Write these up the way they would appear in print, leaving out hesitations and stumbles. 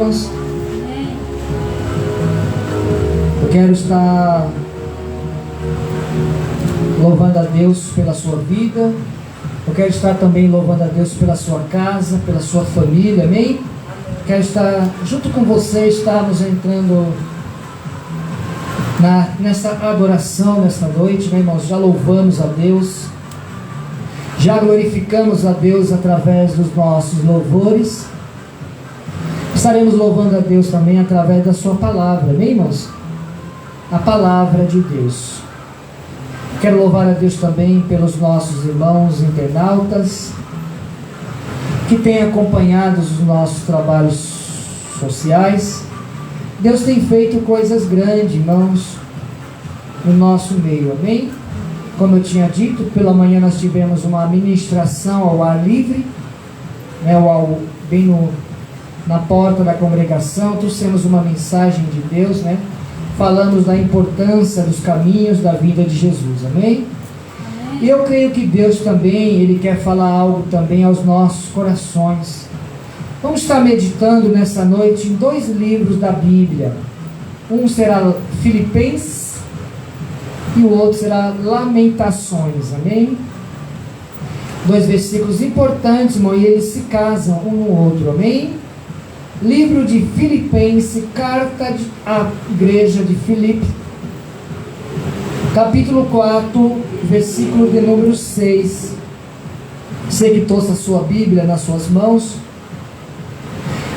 irmãos? Eu quero estar louvando a Deus pela sua vida. Eu quero estar também louvando a Deus pela sua casa, pela sua família, amém? Quero estar junto com você, estarmos entrando nessa adoração nesta noite, né, irmãos? Já louvamos a Deus, já glorificamos a Deus através dos nossos louvores. Estaremos louvando a Deus também através da sua palavra, amém, irmãos? A palavra de Deus. Quero louvar a Deus também pelos nossos irmãos internautas que têm acompanhado os nossos trabalhos sociais. Deus tem feito coisas grandes, irmãos, no nosso meio, amém? Como eu tinha dito, pela manhã nós tivemos uma ministração ao ar livre, né, bem na porta da congregação. Trouxemos uma mensagem de Deus, né? Falamos da importância dos caminhos da vida de Jesus, amém? E eu creio que Deus também, Ele quer falar algo também aos nossos corações. Vamos estar meditando nessa noite em 2 livros da Bíblia. Um será Filipenses e o outro será Lamentações, amém? 2 versículos importantes, irmão, e eles se casam um no outro, amém? Livro de Filipenses, carta à igreja de Filipe, capítulo 4, versículo de número 6. Você que trouxe a sua Bíblia nas suas mãos,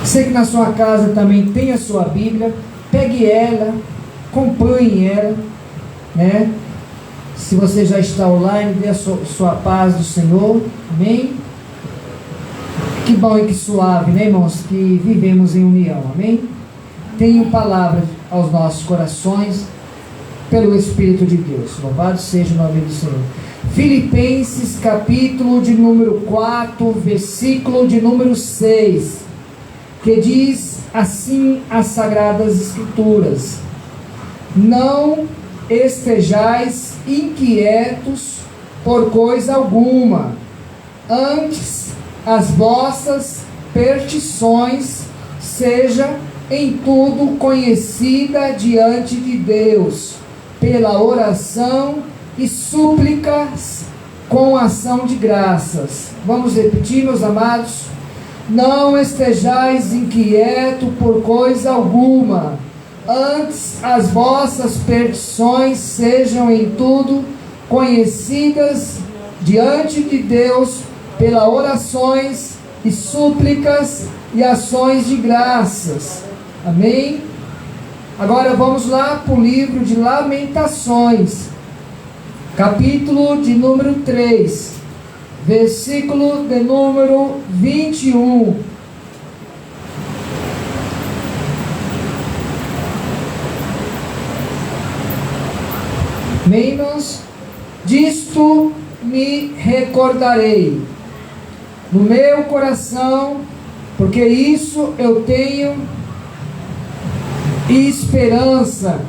você que na sua casa também tem a sua Bíblia, pegue ela, acompanhe ela, né? Se você já está online, dê a sua paz do Senhor, amém? Que bom e que suave, né, irmãos, que vivemos em união, amém? Tenho palavras aos nossos corações pelo Espírito de Deus. Louvado seja o nome do Senhor. Filipenses, capítulo de número 4, versículo de número 6, que diz assim as Sagradas Escrituras: não estejais inquietos por coisa alguma, antes as vossas petições seja em tudo conhecida diante de Deus, pela oração e súplicas com ação de graças. Vamos repetir, meus amados? Não estejais inquietos por coisa alguma, antes as vossas petições sejam em tudo conhecidas diante de Deus, pelas orações e súplicas e ações de graças. Amém? Agora vamos lá para o livro de Lamentações, capítulo de número 3, versículo de número 21. Menos disto me recordarei no meu coração, porque isso eu tenho esperança.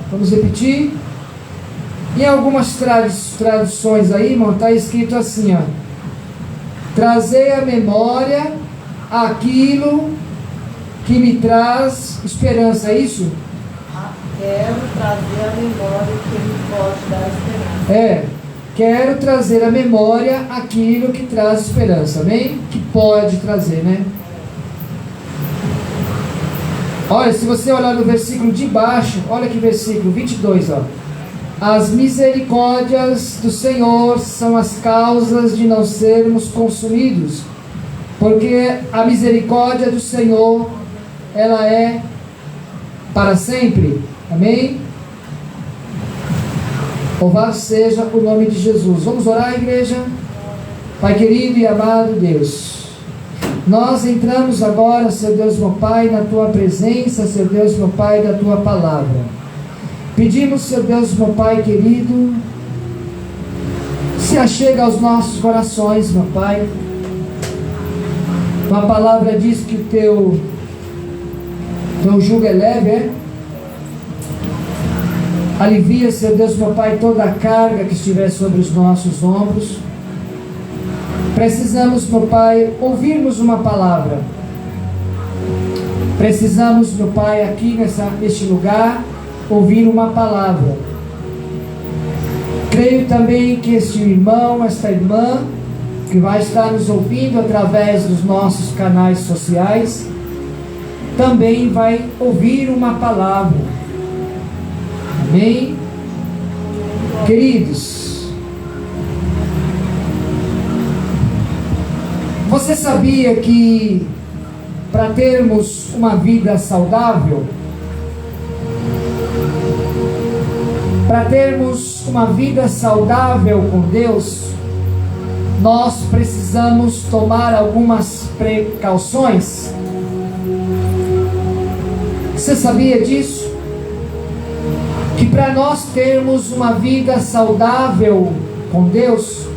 Vamos repetir? Em algumas traduções aí, irmão, está escrito assim, ó: trazei à memória aquilo que me traz esperança. É isso? Quero trazer à memória que me pode dar esperança. Quero trazer à memória aquilo que traz esperança, amém? Que pode trazer, né? Olha, se você olhar no versículo de baixo, olha que versículo 22, ó. As misericórdias do Senhor são as causas de não sermos consumidos, porque a misericórdia do Senhor, ela é para sempre, amém? Louvado seja o nome de Jesus. Vamos orar, igreja? Pai querido e amado Deus, nós entramos agora, Seu Deus meu Pai, na Tua presença, Seu Deus meu Pai, da Tua palavra. Pedimos, Seu Deus meu Pai querido, se achega aos nossos corações, meu Pai. Tua palavra diz que o Teu jugo é leve, Alivia, Seu Deus, meu Pai, toda a carga que estiver sobre os nossos ombros. Precisamos, meu Pai, ouvirmos uma palavra. Precisamos, meu Pai, aqui neste lugar, ouvir uma palavra. Creio também que este irmão, esta irmã, que vai estar nos ouvindo através dos nossos canais sociais, também vai ouvir uma palavra. Amém? Queridos, você sabia que para termos uma vida saudável, para termos uma vida saudável com Deus, nós precisamos tomar algumas precauções? Você sabia disso? Que para nós termos uma vida saudável com Deus,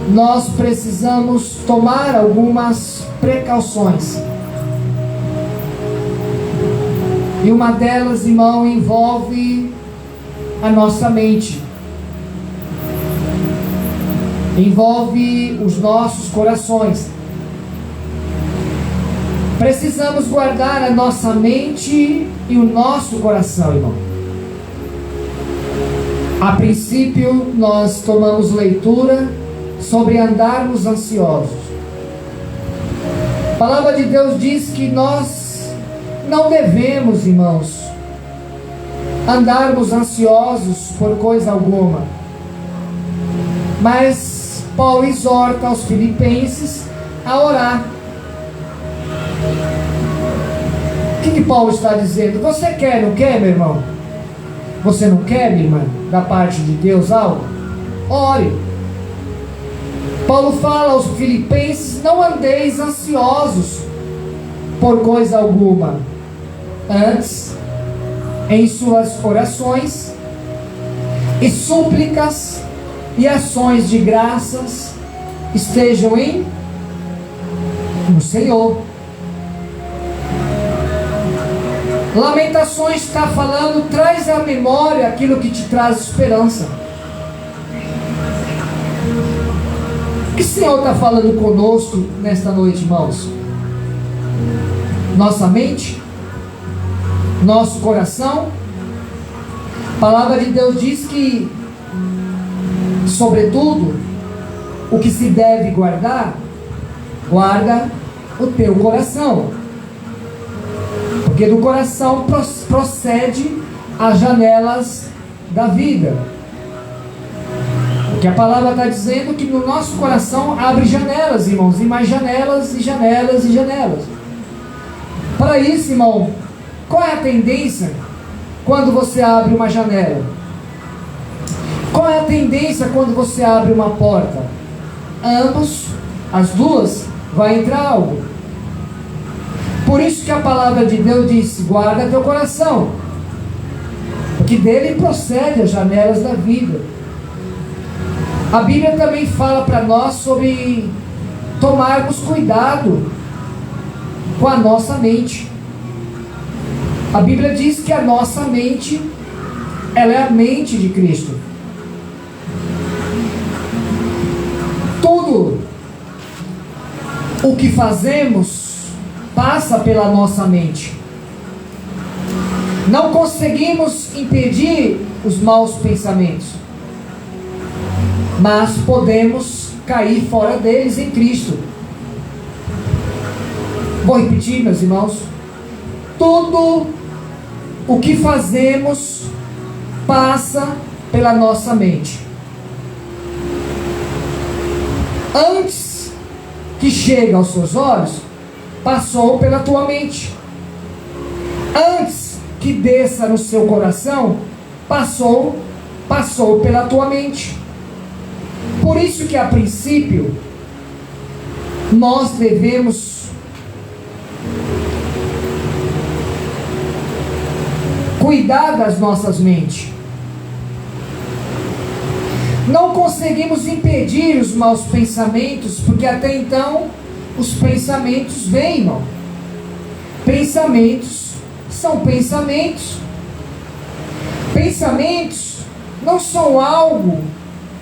nós precisamos tomar algumas precauções. E uma delas, irmão, envolve a nossa mente. Envolve os nossos corações. Precisamos guardar a nossa mente e o nosso coração, irmão. A princípio, nós tomamos leitura sobre andarmos ansiosos. A palavra de Deus diz que nós não devemos, irmãos, andarmos ansiosos por coisa alguma. Mas Paulo exorta aos filipenses a orar. O que Paulo está dizendo? Você quer, não quer, meu irmão? Você não quer, minha irmã, da parte de Deus algo? Ore. Paulo fala aos filipenses: não andeis ansiosos por coisa alguma. Antes, em suas orações e súplicas e ações de graças, estejam no Senhor. Lamentações está falando: traz à memória aquilo que te traz esperança. O que o Senhor está falando conosco nesta noite, irmãos? Nossa mente? Nosso coração? A palavra de Deus diz que, sobretudo, o que se deve guardar, guarda o teu coração. Porque do coração procede as janelas da vida. Porque a palavra está dizendo que no nosso coração abre janelas, irmãos, e mais janelas, e janelas, e janelas. Para isso, irmão, qual é a tendência quando você abre uma janela? Qual é a tendência quando você abre uma porta? As duas, vai entrar algo. Por isso que a palavra de Deus diz: guarda teu coração, porque dele procede as janelas da vida. A Bíblia também fala para nós sobre tomarmos cuidado com a nossa mente. A Bíblia diz que a nossa mente, ela é a mente de Cristo. Tudo o que fazemos passa pela nossa mente. Não conseguimos impedir os maus pensamentos, mas podemos cair fora deles em Cristo. Vou repetir, meus irmãos. Tudo o que fazemos passa pela nossa mente. Antes que chegue aos seus olhos, passou pela tua mente. Antes que desça no seu coração, passou pela tua mente. Por isso que a princípio nós devemos cuidar das nossas mentes. Não conseguimos impedir os maus pensamentos, porque até então os pensamentos vêm, irmão. Pensamentos são pensamentos. Pensamentos não são algo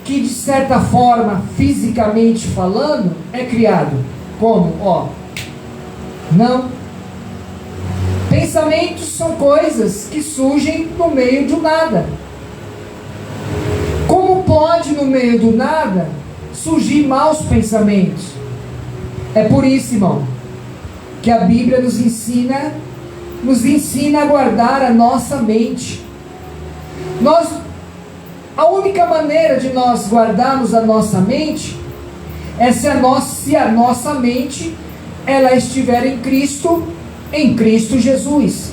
que, de certa forma, fisicamente falando, é criado. Como? Não. Pensamentos são coisas que surgem no meio do nada. Como pode no meio do nada surgir maus pensamentos? É por isso, irmão, que a Bíblia nos ensina a guardar a nossa mente. A única maneira de nós guardarmos a nossa mente é se a nossa mente ela estiver em Cristo Jesus.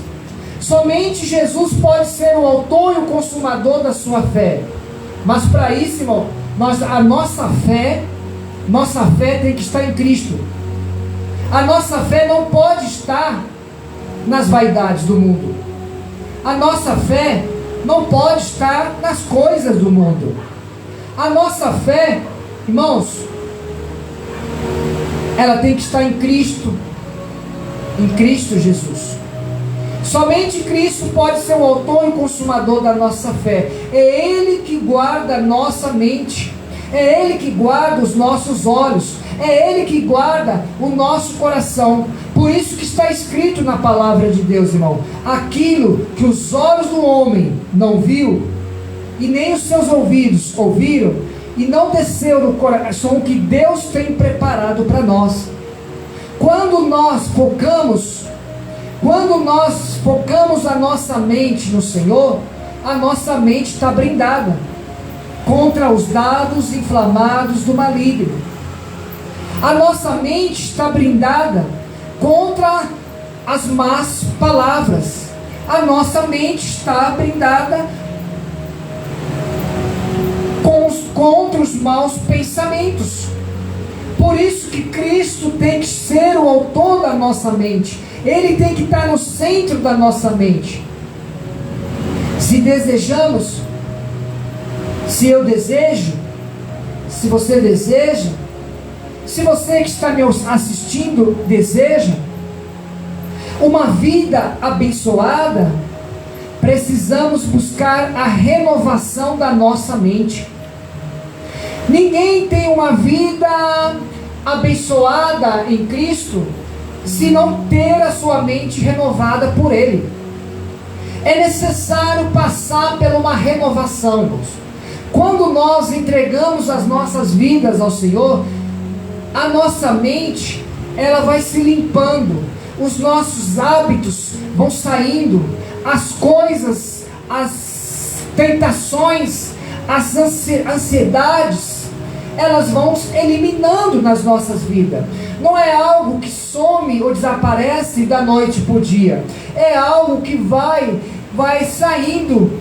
Somente Jesus pode ser o autor e o consumador da sua fé. Mas para isso, irmão, a nossa fé tem que estar em Cristo. A nossa fé não pode estar nas vaidades do mundo. A nossa fé não pode estar nas coisas do mundo. A nossa fé, irmãos, ela tem que estar em Cristo Jesus. Somente Cristo pode ser o autor e consumador da nossa fé. É Ele que guarda a nossa mente. É Ele que guarda os nossos olhos. É Ele que guarda o nosso coração. Por isso que está escrito na palavra de Deus, irmão: aquilo que os olhos do homem não viu, e nem os seus ouvidos ouviram, e não desceu no coração, o que Deus tem preparado para nós. Quando nós focamos a nossa mente no Senhor, a nossa mente está blindada contra os dardos inflamados do maligno. A nossa mente está blindada contra as más palavras. A nossa mente está blindada contra os maus pensamentos. Por isso que Cristo tem que ser o autor da nossa mente. Ele tem que estar no centro da nossa mente. Se desejamos, se eu desejo, se você deseja, se você que está me assistindo deseja uma vida abençoada, precisamos buscar a renovação da nossa mente. Ninguém tem uma vida abençoada em Cristo se não ter a sua mente renovada por Ele. É necessário passar por uma renovação, irmãos. Quando nós entregamos as nossas vidas ao Senhor, a nossa mente ela vai se limpando, os nossos hábitos vão saindo, as coisas, as tentações, as ansiedades, elas vão eliminando nas nossas vidas. Não é algo que some ou desaparece da noite para o dia. É algo que vai saindo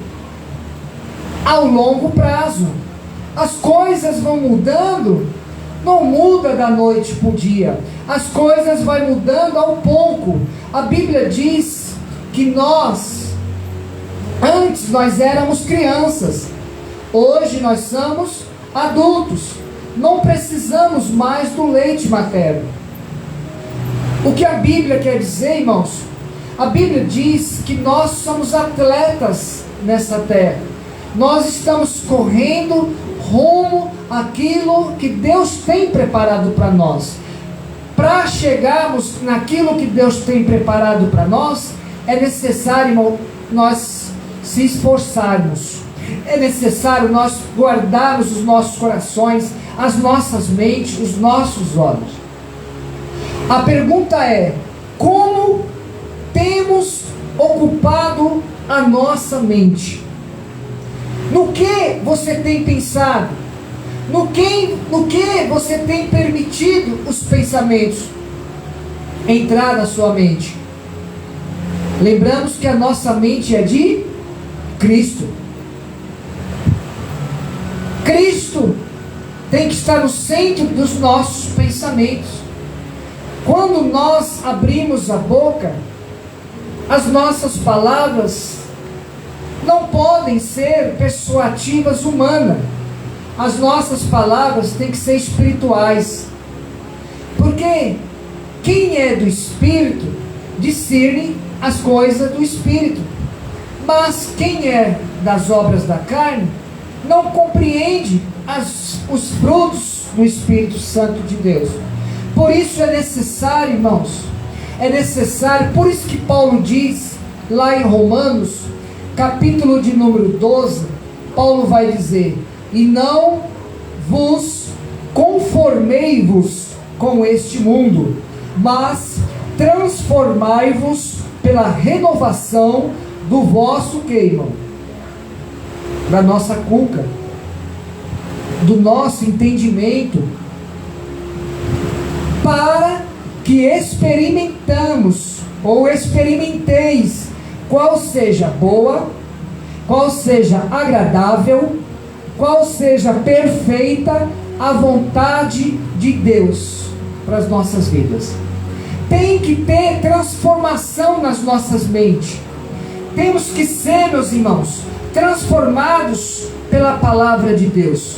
ao longo prazo. As coisas vão mudando, não muda da noite para o dia. As coisas vão mudando ao pouco. A Bíblia diz que antes nós éramos crianças, hoje nós somos adultos. Não precisamos mais do leite materno. O que a Bíblia quer dizer, irmãos? A Bíblia diz que nós somos atletas nessa terra. Nós estamos correndo rumo àquilo que Deus tem preparado para nós. Para chegarmos naquilo que Deus tem preparado para nós, é necessário, irmão, nós se esforçarmos. É necessário nós guardarmos os nossos corações, as nossas mentes, os nossos olhos. A pergunta é: como temos ocupado a nossa mente? No que você tem pensado? No que você tem permitido os pensamentos entrar na sua mente? Lembramos que a nossa mente é de Cristo. Cristo tem que estar no centro dos nossos pensamentos. Quando nós abrimos a boca, as nossas palavras não podem ser persuasivas humanas. As nossas palavras têm que ser espirituais. Porque quem é do Espírito discerne as coisas do Espírito. Mas quem é das obras da carne não compreende os frutos do Espírito Santo de Deus. Por isso é necessário, irmãos, É necessário, por isso que Paulo diz, lá em Romanos, capítulo de número 12, Paulo vai dizer: e não vos conformei-vos com este mundo, mas transformai-vos pela renovação do vosso irmão? Da nossa cuca, do nosso entendimento, para que experimenteis qual seja boa, qual seja agradável, qual seja perfeita a vontade de Deus para as nossas vidas. Tem que ter transformação nas nossas mentes. Temos que ser, meus irmãos, transformados pela palavra de Deus.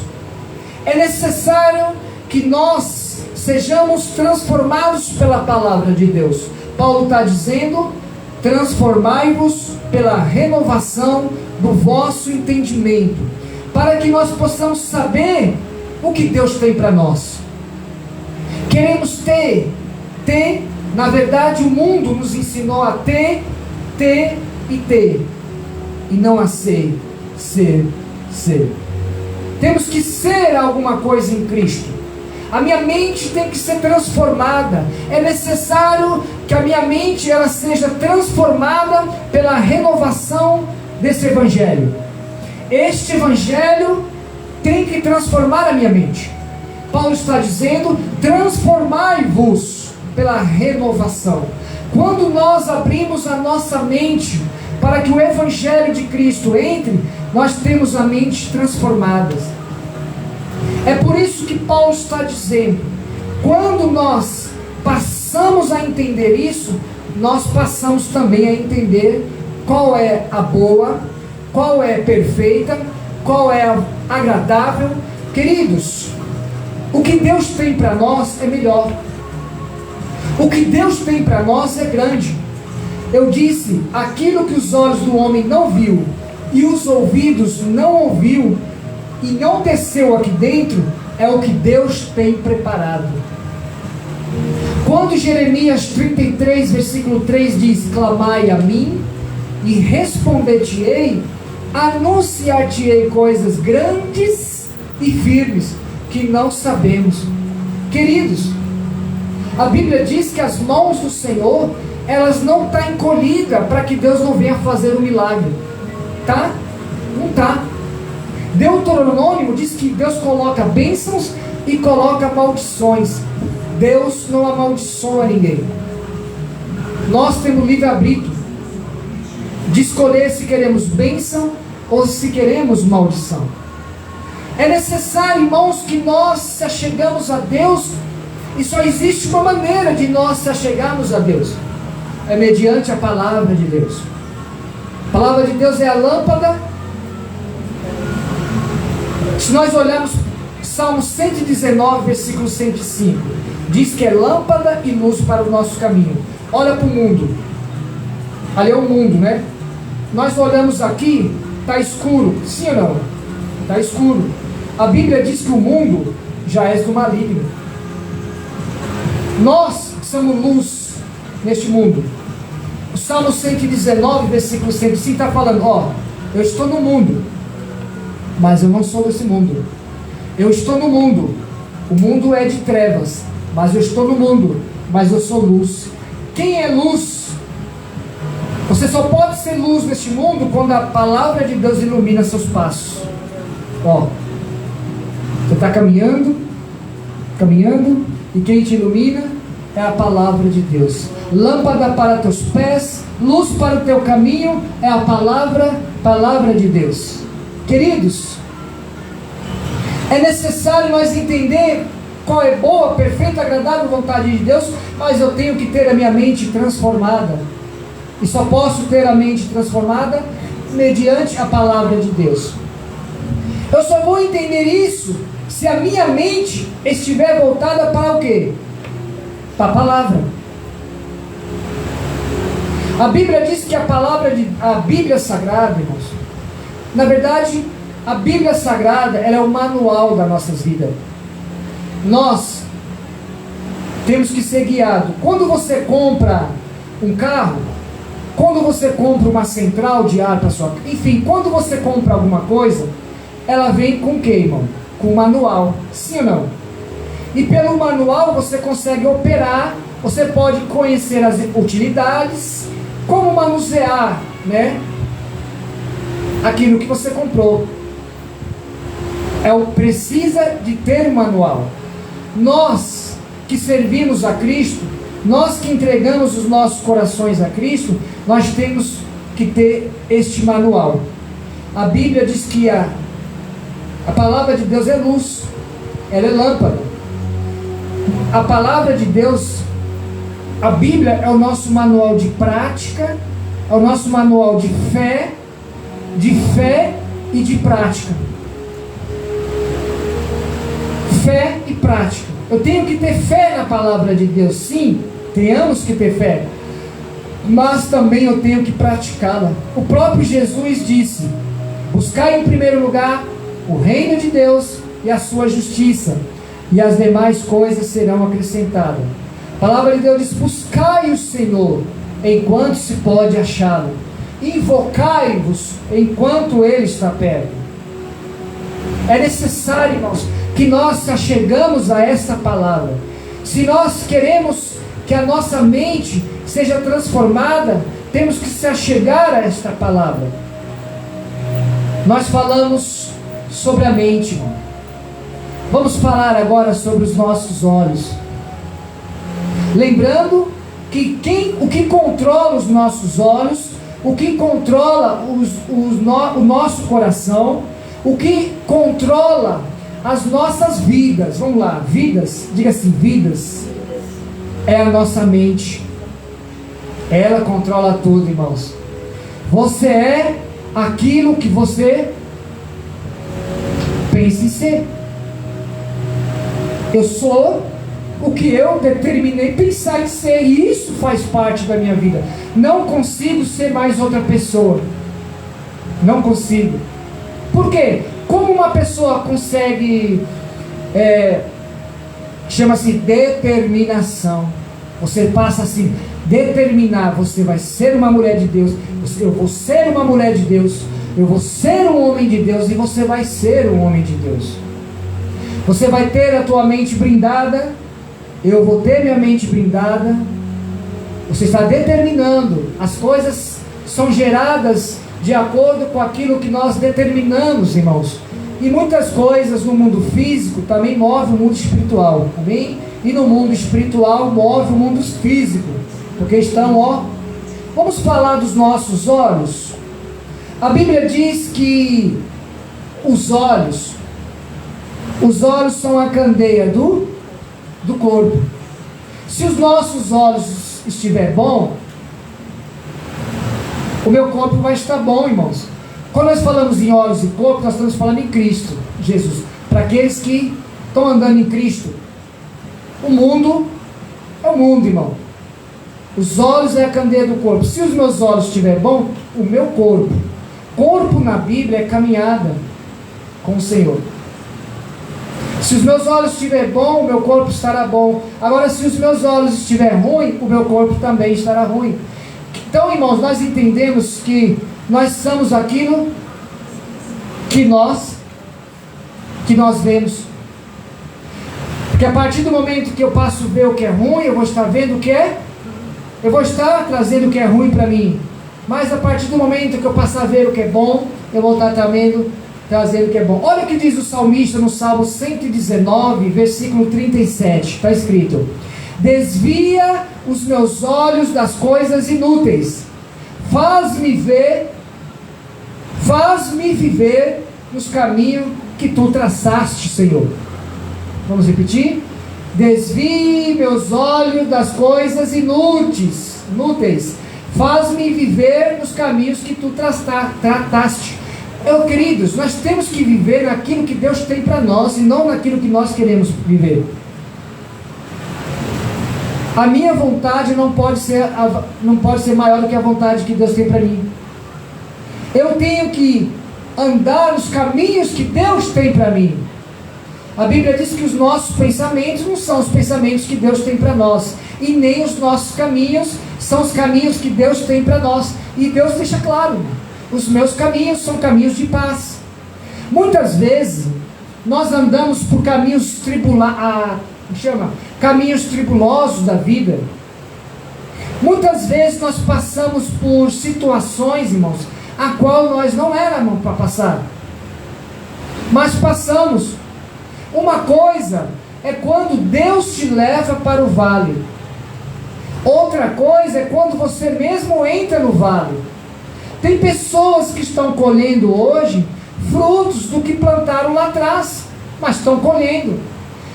É necessário que nós sejamos transformados pela palavra de Deus. Paulo está dizendo: transformai-vos pela renovação do vosso entendimento, para que nós possamos saber o que Deus tem para nós. Queremos ter, na verdade o mundo nos ensinou a ter, e não a ser. Temos que ser alguma coisa em Cristo. A minha mente tem que ser transformada. É necessário que a minha mente ela seja transformada pela renovação desse Evangelho. Este Evangelho tem que transformar a minha mente. Paulo está dizendo: transformai-vos pela renovação. Quando nós abrimos a nossa mente para que o Evangelho de Cristo entre, nós temos a mente transformada. É por isso que Paulo está dizendo: quando nós passamos a entender isso, nós passamos também a entender qual é a boa, qual é a perfeita, qual é a agradável. Queridos, o que Deus tem para nós é melhor. O que Deus tem para nós é grande. Eu disse: aquilo que os olhos do homem não viu, e os ouvidos não ouviu, e não desceu aqui dentro, é o que Deus tem preparado. Quando Jeremias 33, versículo 3 diz: clamai a mim, e responder-te-ei, anunciar-te-ei coisas grandes e firmes, que não sabemos. Queridos, a Bíblia diz que as mãos do Senhor, elas não estão encolhidas para que Deus não venha fazer um milagre. Tá? Não tá. Deuteronômio diz que Deus coloca bênçãos e coloca maldições. Deus não amaldiçoa ninguém. Nós temos livre-arbítrio de escolher se queremos bênção ou se queremos maldição. É necessário, irmãos, que nós se achegamos a Deus, e só existe uma maneira de nós se achegarmos a Deus: é mediante a palavra de Deus. A palavra de Deus é a lâmpada. Se nós olharmos Salmo 119, versículo 105, diz que é lâmpada e luz para o nosso caminho. Olha para o mundo. Ali é o mundo, né? Nós olhamos aqui, está escuro. Sim ou não? Está escuro. A Bíblia diz que o mundo já é do maligno. Nós somos luz neste mundo. O Salmo 119, versículo 105 está falando: ó, eu estou no mundo, mas eu não sou desse mundo. Eu estou no mundo, o mundo é de trevas, mas eu estou no mundo, mas eu sou luz. Quem é luz? Você só pode ser luz neste mundo quando a palavra de Deus ilumina seus passos. Ó, você está caminhando, e quem te ilumina é a palavra de Deus. Lâmpada para teus pés, luz para o teu caminho, é a palavra de Deus. Queridos, é necessário nós entender qual é boa, perfeita, agradável vontade de Deus, mas eu tenho que ter a minha mente transformada. E só posso ter a mente transformada mediante a palavra de Deus. Eu só vou entender isso se a minha mente estiver voltada para o quê? Para a palavra. A Bíblia diz que a Bíblia Sagrada, irmãos, na verdade, a Bíblia Sagrada, ela é o manual das nossas vidas. Nós Temos que ser guiados. Quando você compra um carro, quando você compra uma central de ar para sua casa, enfim, quando você compra alguma coisa, ela vem com o que, irmão? Com o manual, sim ou não? E pelo manual você consegue operar, você pode conhecer as utilidades, como manusear, né, aquilo que você comprou. Precisa de ter um manual. Nós que servimos a Cristo, nós que entregamos os nossos corações a Cristo, nós temos que ter este manual. A Bíblia diz que a palavra de Deus é luz, ela é lâmpada. A palavra de Deus, a Bíblia é o nosso manual de prática, é o nosso manual de fé e de prática. Fé e prática. Eu tenho que ter fé na palavra de Deus, sim, tenhamos que ter fé, mas também eu tenho que praticá-la. O próprio Jesus disse: buscai em primeiro lugar o reino de Deus e a sua justiça, e as demais coisas serão acrescentadas. A palavra de Deus diz: buscai o Senhor enquanto se pode achá-lo, invocai-vos enquanto Ele está perto. É necessário, irmãos, que nós achegamos a essa palavra. Se nós queremos que a nossa mente seja transformada, temos que se achegar a esta palavra. Nós falamos sobre a mente, irmão. Vamos falar agora sobre os nossos olhos. Lembrando que o que controla os nossos olhos, o que controla o nosso coração, o que controla as nossas vidas, vamos lá, vidas, diga assim, vidas, é a nossa mente. Ela controla tudo, irmãos. Você é aquilo que você pensa em ser. Eu sou o que eu determinei pensar em ser, e isso faz parte da minha vida. Não consigo ser mais outra pessoa. Não consigo. Por quê? Como uma pessoa consegue, chama-se determinação. Você passa assim, determinar, você vai ser uma mulher de Deus, eu vou ser uma mulher de Deus, eu vou ser um homem de Deus, e você vai ser um homem de Deus. Você vai ter a tua mente blindada, eu vou ter minha mente blindada. Você está determinando, as coisas são geradas de acordo com aquilo que nós determinamos, irmãos. E muitas coisas no mundo físico também movem o mundo espiritual, amém? E no mundo espiritual move o mundo físico, porque estão, vamos falar dos nossos olhos. A Bíblia diz que os olhos são a candeia do corpo. Se os nossos olhos estiver bom, o meu corpo vai estar bom, irmãos. Quando nós falamos em olhos e corpo, nós estamos falando em Cristo Jesus. Para aqueles que estão andando em Cristo, o mundo é o mundo, irmão. Os olhos é a candeia do corpo. Se os meus olhos estiverem bom, o meu corpo na Bíblia é caminhada com o Senhor. Se os meus olhos estiverem bom, o meu corpo estará bom. Agora, se os meus olhos estiverem ruim, o meu corpo também estará ruim. Então, irmãos, nós entendemos que nós somos aquilo que nós vemos. Porque a partir do momento que eu passo a ver o que é ruim, eu vou estar vendo o que é, eu vou estar trazendo o que é ruim para mim. Mas a partir do momento que eu passar a ver o que é bom, eu vou estar também trazendo o que é bom. Olha o que diz o salmista no Salmo 119, versículo 37. Está escrito: desvia os meus olhos das coisas inúteis, faz-me viver nos caminhos que tu traçaste, Senhor. Vamos repetir? Desvie meus olhos das coisas inúteis, faz-me viver nos caminhos que tu trataste. Queridos, nós temos que viver naquilo que Deus tem para nós, e não naquilo que nós queremos viver. A minha vontade não pode ser maior do que a vontade que Deus tem para mim. Eu tenho que andar nos caminhos que Deus tem para mim. A Bíblia diz que os nossos pensamentos não são os pensamentos que Deus tem para nós, e nem os nossos caminhos são os caminhos que Deus tem para nós. E Deus deixa claro, os meus caminhos são caminhos de paz. Muitas vezes nós andamos por caminhos caminhos tribulosos da vida. Muitas vezes nós passamos por situações, irmãos, a qual nós não éramos para passar, mas passamos. Uma coisa é quando Deus te leva para o vale, outra coisa é quando você mesmo entra no vale. Tem pessoas que estão colhendo hoje frutos do que plantaram lá atrás, mas estão colhendo,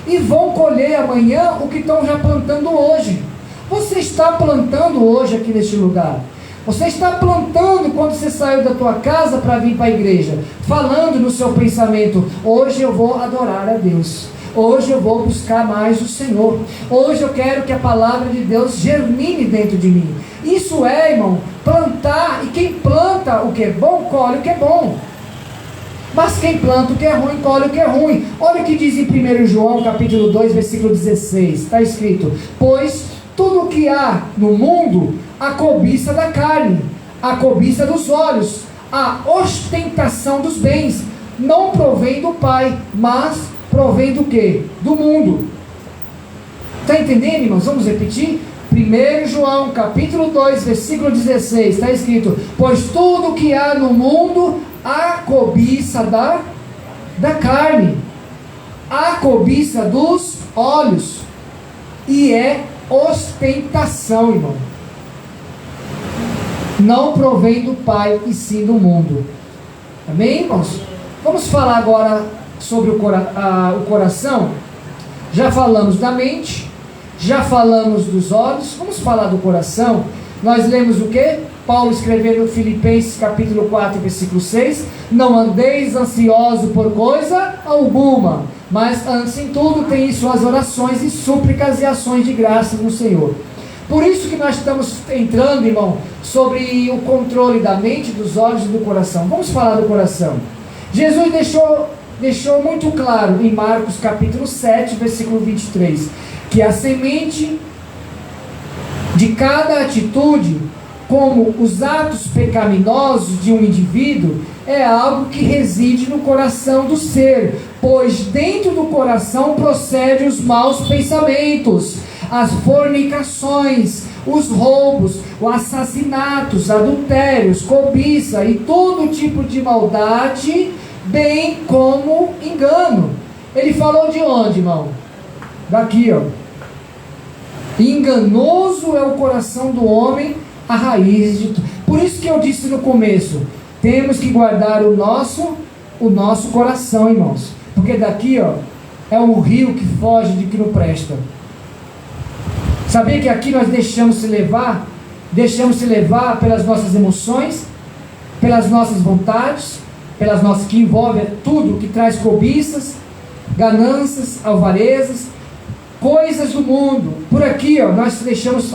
e vão colher amanhã o que estão já plantando hoje. Você está plantando hoje aqui neste lugar. Você está plantando quando você saiu da tua casa para vir para a igreja, falando no seu pensamento: hoje eu vou adorar a Deus, hoje eu vou buscar mais o Senhor, hoje eu quero que a palavra de Deus germine dentro de mim. Isso é, irmão, plantar. E quem planta o que é bom, colhe o que é bom. Mas quem planta o que é ruim, colhe o que é ruim. Olha o que diz em 1 João capítulo 2, versículo 16. Está escrito: pois tudo o que há no mundo, a cobiça da carne, a cobiça dos olhos, a ostentação dos bens, não provém do Pai, mas provém do quê? Do mundo. Está entendendo, irmãos? Vamos repetir? 1 João capítulo 2, versículo 16, está escrito: pois tudo que há no mundo, a cobiça da carne, a cobiça dos olhos, e é ostentação, irmão. Não provém do Pai, e sim do mundo. Amém, irmãos? Vamos falar agora sobre o coração. Já falamos da mente, já falamos dos olhos. Vamos falar do coração. Nós lemos o que? Paulo escreveu no Filipenses capítulo 4, versículo 6: não andeis ansiosos por coisa alguma, mas antes em tudo tenham suas orações e súplicas e ações de graças no Senhor. Por isso que nós estamos entrando, irmão, sobre o controle da mente, dos olhos e do coração. Vamos falar do coração. Jesus deixou muito claro em Marcos capítulo 7, versículo 23, que a semente de cada atitude, como os atos pecaminosos de um indivíduo, é algo que reside no coração do ser, pois dentro do coração procedem os maus pensamentos, as fornicações, os roubos, os assassinatos, adultérios, cobiça e todo tipo de maldade, bem como engano. Ele falou de onde, irmão? Daqui, ó. Enganoso é o coração do homem, a raiz de tudo. Por isso que eu disse no começo, temos que guardar o nosso coração, irmãos, porque daqui, ó, é um rio que foge de que não presta. Sabia que aqui nós deixamos se levar pelas nossas emoções, pelas nossas vontades, pelas nossas, que envolve tudo, que traz cobiças, ganâncias, alvarezas, coisas do mundo. Por aqui, ó, nós deixamos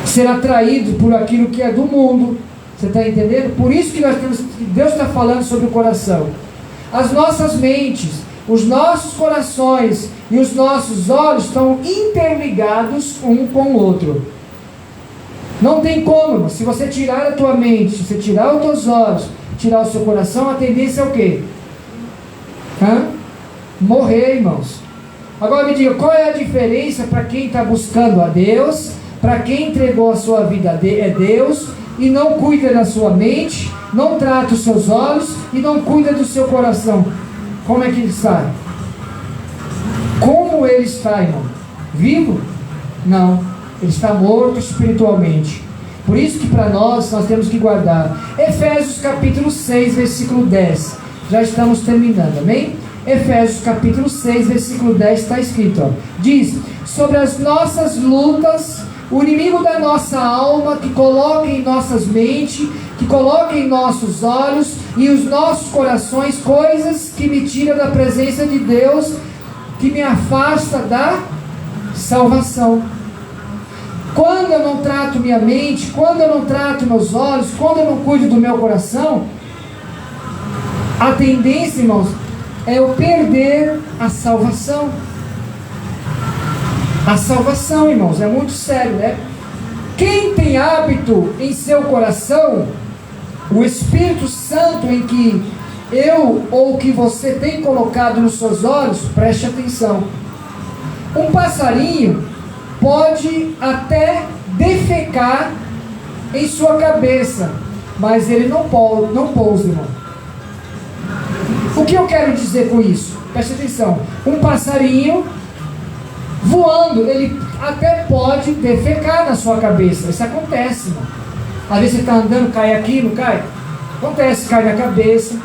ser atraído por aquilo que é do mundo. Você está entendendo? Por isso que Deus está falando sobre o coração. As nossas mentes, os nossos corações e os nossos olhos estão interligados um com o outro. Não tem como, se você tirar a tua mente, se você tirar os teus olhos, tirar o seu coração, a tendência é o quê? Morrer, irmãos. Agora me diga, qual é a diferença para quem está buscando a Deus, para quem entregou a sua vida a Deus, e não cuida da sua mente, não trata os seus olhos e não cuida do seu coração? Como é que ele está? Como ele está, irmão? Vivo? Não, ele está morto espiritualmente. Por isso que para nós temos que guardar. Efésios capítulo 6, versículo 10. Já estamos terminando, amém? Efésios capítulo 6, versículo 10 está escrito, ó, diz: sobre as nossas lutas, o inimigo da nossa alma, que coloca em nossas mentes, que coloca em nossos olhos e os nossos corações coisas que me tiram da presença de Deus, que me afasta da salvação. Quando eu não trato minha mente, quando eu não trato meus olhos, quando eu não cuido do meu coração, a tendência, irmãos, é eu perder a salvação. A salvação, irmãos, é muito sério, né? Quem tem hábito em seu coração, o Espírito Santo em que eu ou que você tem colocado nos seus olhos, preste atenção. Um passarinho pode até defecar em sua cabeça, mas ele não pousa, irmão. O que eu quero dizer com isso? Preste atenção. Um passarinho voando, ele até pode defecar na sua cabeça. Isso acontece, irmão. Às vezes você está andando, cai aqui, não cai? Acontece, cai na cabeça,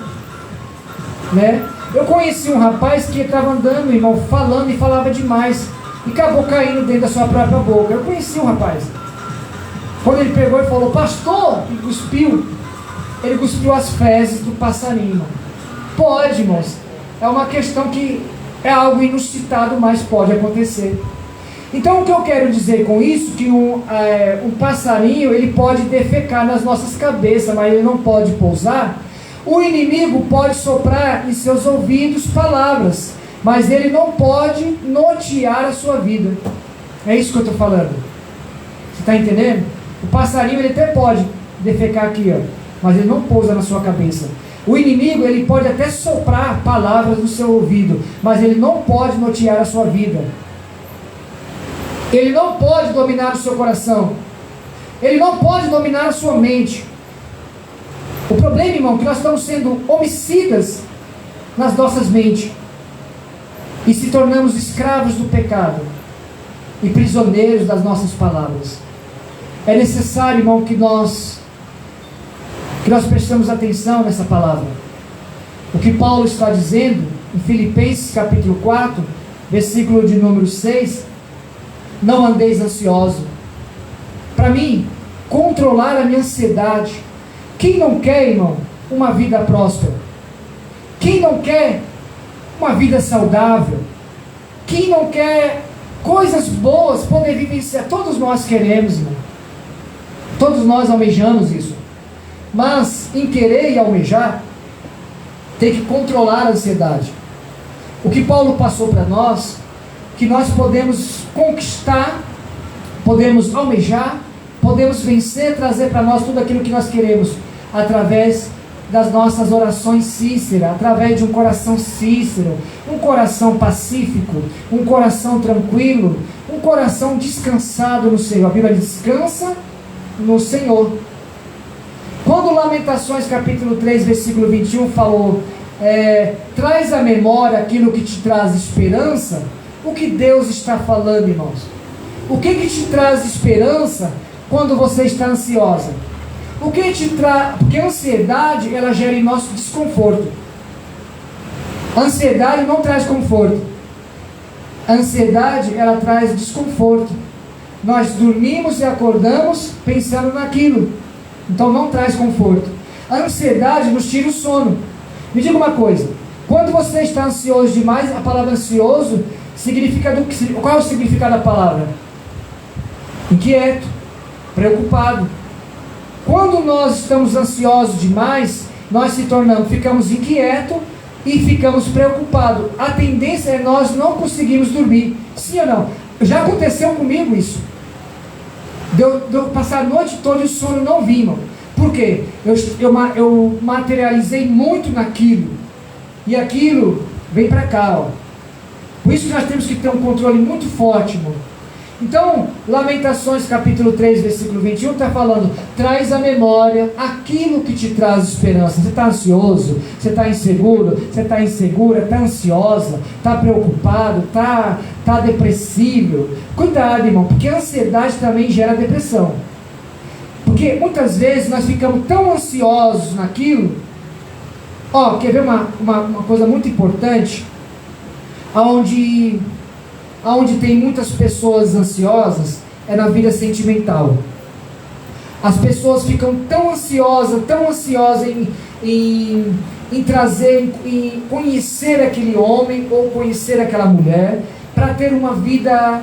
né? Eu conheci um rapaz que estava andando, irmão, falando e falava demais, e acabou caindo dentro da sua própria boca. Eu conheci um rapaz. Quando ele pegou e falou, pastor, e cuspiu, ele cuspiu as fezes do passarinho, irmão. Pode, irmãos. É uma questão que é algo inusitado, mas pode acontecer. Então o que eu quero dizer com isso, que um passarinho, ele pode defecar nas nossas cabeças, mas ele não pode pousar. O inimigo pode soprar em seus ouvidos palavras, mas ele não pode nortear a sua vida. É isso que eu estou falando. Você está entendendo? O passarinho, ele até pode defecar aqui, ó, mas ele não pousa na sua cabeça. O inimigo, ele pode até soprar palavras no seu ouvido, mas ele não pode nortear a sua vida. Ele não pode dominar o seu coração. Ele não pode dominar a sua mente. O problema, irmão, é que nós estamos sendo homicidas nas nossas mentes e se tornamos escravos do pecado e prisioneiros das nossas palavras. É necessário, irmão, que nós prestemos atenção nessa palavra. O que Paulo está dizendo em Filipenses capítulo 4, versículo de número 6, não andeis ansioso. Para mim, controlar a minha ansiedade. Quem não quer, irmão, uma vida próspera? Quem não quer uma vida saudável? Quem não quer coisas boas, poder vivenciar? Todos nós queremos, irmão. Todos nós almejamos isso. Mas em querer e almejar, tem que controlar a ansiedade. O que Paulo passou para nós, que nós podemos conquistar, podemos almejar, podemos vencer, trazer para nós tudo aquilo que nós queremos, através das nossas orações cíceras, através de um coração cícero, um coração pacífico, um coração tranquilo, um coração descansado no Senhor. A Bíblia descansa no Senhor. Quando Lamentações capítulo 3, versículo 21 falou, traz à memória aquilo que te traz esperança, o que Deus está falando, irmãos? O que te traz esperança quando você está ansiosa? O que te traz? Porque a ansiedade, ela gera em nosso desconforto. A ansiedade não traz conforto. A ansiedade, ela traz desconforto. Nós dormimos e acordamos pensando naquilo. Então não traz conforto. A ansiedade nos tira o sono. Me diga uma coisa, quando você está ansioso demais, a palavra ansioso significa qual é o significado da palavra? Inquieto, preocupado. Quando nós estamos ansiosos demais, nós ficamos inquietos e ficamos preocupados. A tendência é nós não conseguirmos dormir. Sim ou não? Já aconteceu comigo isso. De eu passar a noite toda e o sono não vinha, irmão. Por quê? Eu materializei muito naquilo. E aquilo vem para cá, ó. Por isso que nós temos que ter um controle muito forte, irmão. Então, Lamentações capítulo 3, versículo 21 está falando, traz à memória aquilo que te traz esperança. Você está ansioso, você está inseguro, você está insegura, está ansiosa, está preocupado, está depressivo. Cuidado, irmão, porque a ansiedade também gera depressão. Porque muitas vezes nós ficamos tão ansiosos naquilo. Ó, quer ver uma coisa muito importante? Onde tem muitas pessoas ansiosas é na vida sentimental. As pessoas ficam tão ansiosas em trazer, em conhecer aquele homem ou conhecer aquela mulher, para ter uma vida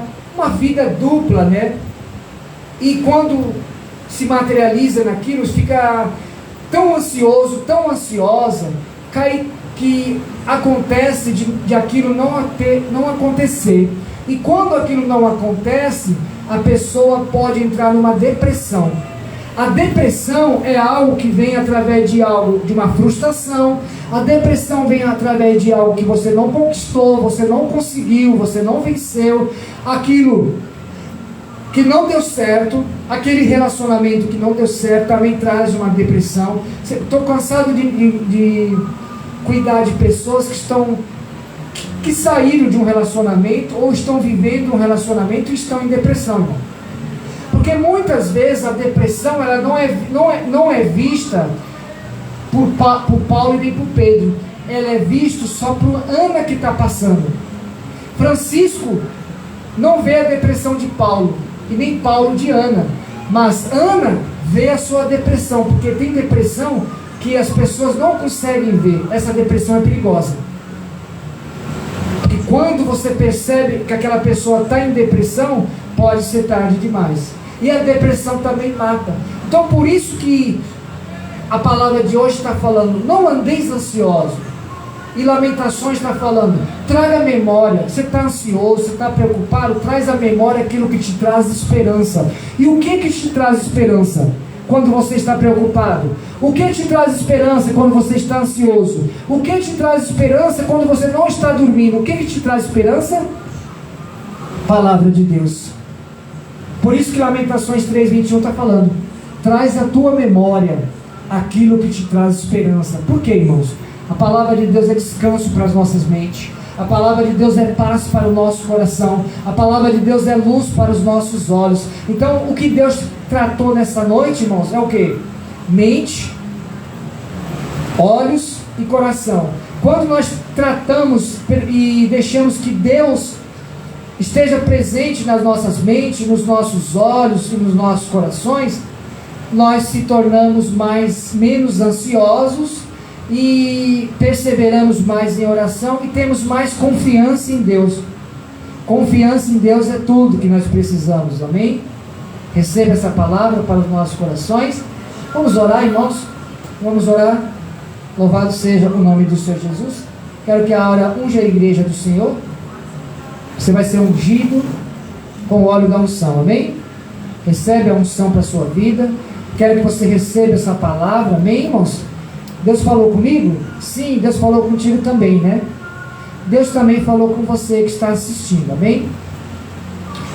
dupla, né? E quando se materializa naquilo, fica tão ansioso, tão ansiosa, que acontece de aquilo não acontecer. E quando aquilo não acontece, a pessoa pode entrar numa depressão. A depressão é algo que vem através de uma frustração. A depressão vem através de algo que você não conquistou, você não conseguiu, você não venceu. Aquilo que não deu certo, aquele relacionamento que não deu certo, também traz uma depressão. Estou cansado de cuidar de pessoas que saíram de um relacionamento ou estão vivendo um relacionamento e estão em depressão, irmão. Porque muitas vezes a depressão ela não é vista por Paulo e nem por Pedro. Ela é vista só por Ana que está passando. Francisco não vê a depressão de Paulo e nem Paulo de Ana. Mas Ana vê a sua depressão, porque tem depressão que as pessoas não conseguem ver. Essa depressão é perigosa. Porque quando você percebe que aquela pessoa está em depressão, pode ser tarde demais. E a depressão também mata. Então por isso que a palavra de hoje está falando, não andeis ansiosos. E Lamentações está falando, traga a memória. Você está ansioso, você está preocupado, traz à memória aquilo que te traz esperança. E o que te traz esperança quando você está preocupado? O que te traz esperança quando você está ansioso? O que te traz esperança quando você não está dormindo? O que te traz esperança? Palavra de Deus. Por isso que Lamentações 3:21 está falando, traz à tua memória aquilo que te traz esperança. Por quê, irmãos? A palavra de Deus é descanso para as nossas mentes. A palavra de Deus é paz para o nosso coração. A palavra de Deus é luz para os nossos olhos. Então, o que Deus tratou nessa noite, irmãos, é o quê? Mente, olhos e coração. Quando nós tratamos e deixamos que Deus esteja presente nas nossas mentes, nos nossos olhos e nos nossos corações, nós se tornamos menos ansiosos e perseveramos mais em oração e temos mais confiança em Deus. Confiança em Deus é tudo que nós precisamos, amém? Receba essa palavra para os nossos corações. Vamos orar, irmãos? Vamos orar. Louvado seja o nome do Senhor Jesus. Quero que a hora unja a igreja do Senhor. Você vai ser ungido com o óleo da unção, amém? Recebe a unção para a sua vida. Quero que você receba essa palavra, amém, irmãos? Deus falou comigo? Sim, Deus falou contigo também, né? Deus também falou com você que está assistindo, amém?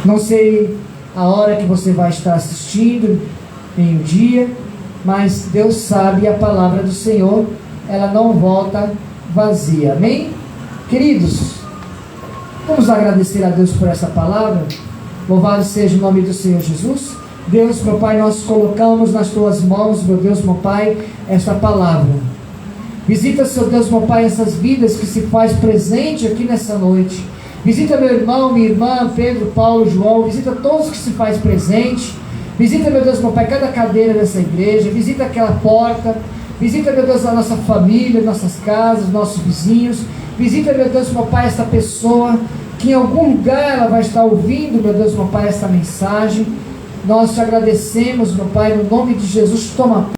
Não sei a hora que você vai estar assistindo, meio-dia, mas Deus sabe, a palavra do Senhor, ela não volta vazia, amém? Queridos, vamos agradecer a Deus por essa palavra. Louvado seja o nome do Senhor Jesus. Deus, meu Pai, nós colocamos nas Tuas mãos, meu Deus, meu Pai, esta palavra. Visita, Senhor Deus, meu Pai, essas vidas que se faz presente aqui nessa noite. Visita meu irmão, minha irmã, Pedro, Paulo, João. Visita todos que se faz presente. Visita, meu Deus, meu Pai, cada cadeira dessa igreja. Visita aquela porta. Visita, meu Deus, a nossa família, nossas casas, nossos vizinhos. Visita, meu Deus, meu Pai, essa pessoa que em algum lugar ela vai estar ouvindo, meu Deus, meu Pai, essa mensagem. Nós te agradecemos, meu Pai, no nome de Jesus. Toma